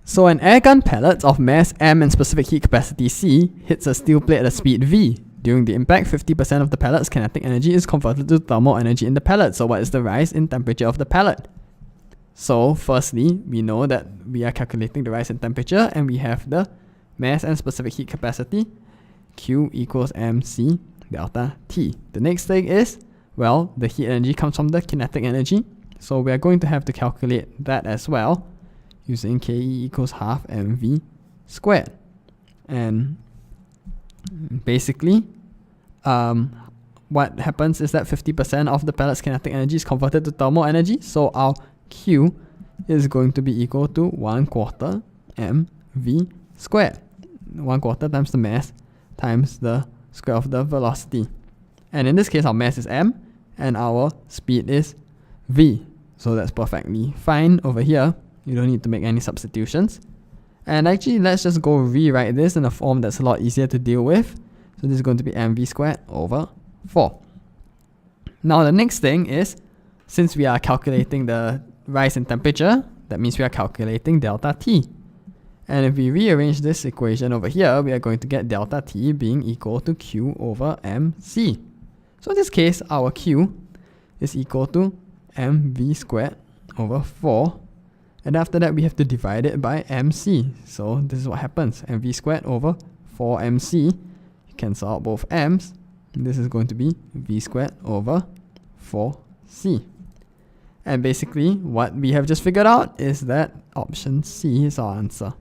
So an air gun pellet of mass m and specific heat capacity c hits a steel plate at a speed v. During the impact, 50% of the pellet's kinetic energy is converted to thermal energy in the pellet. So what is the rise in temperature of the pellet? So firstly, we know that we are calculating the rise in temperature and we have the mass and specific heat capacity, Q equals mc delta T. The next thing is, well, the heat energy comes from the kinetic energy. So we are going to have to calculate that as well using Ke equals half mv squared. And basically, what happens is that 50% of the pellet's kinetic energy is converted to thermal energy. So our Q is going to be equal to 1/4 mv squared. 1/4 times the mass times the square of the velocity. And in this case, our mass is m and our speed is v. So that's perfectly fine over here. You don't need to make any substitutions. And actually, let's just go rewrite this in a form that's a lot easier to deal with. So this is going to be mv squared over 4. Now the next thing is, since we are calculating the rise in temperature, that means we are calculating delta T. And if we rearrange this equation over here, we are going to get delta T being equal to Q over mc. So in this case, our Q is equal to mv squared over 4. And after that, we have to divide it by mc. So this is what happens. mv squared over 4mc. You cancel out both m's. This is going to be v squared over 4c. And basically, what we have just figured out is that option C is our answer.